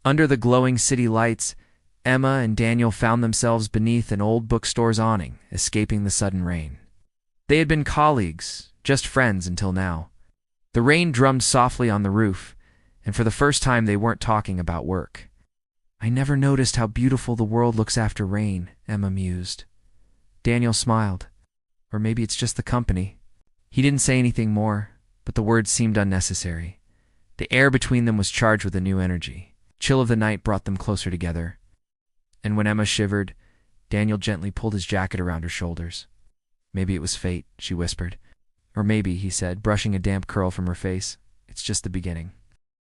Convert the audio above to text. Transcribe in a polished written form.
Under the glowing city lights, Emma and Daniel found themselves beneath an old bookstore's awning, escaping the sudden rain. They had been colleagues, just friends until now. The rain drummed softly on the roof, and for the first time they weren't talking about work. "I never noticed how beautiful the world looks after rain," Emma mused. Daniel smiled. Or maybe it's just the company. He didn't say anything more, but the words seemed unnecessary. The air between them was charged with a new energy. The chill of the night brought them closer together. And when Emma shivered, Daniel gently pulled his jacket around her shoulders. "Maybe it was fate," she whispered. "Or maybe," he said, brushing a damp curl from her face, "it's just the beginning."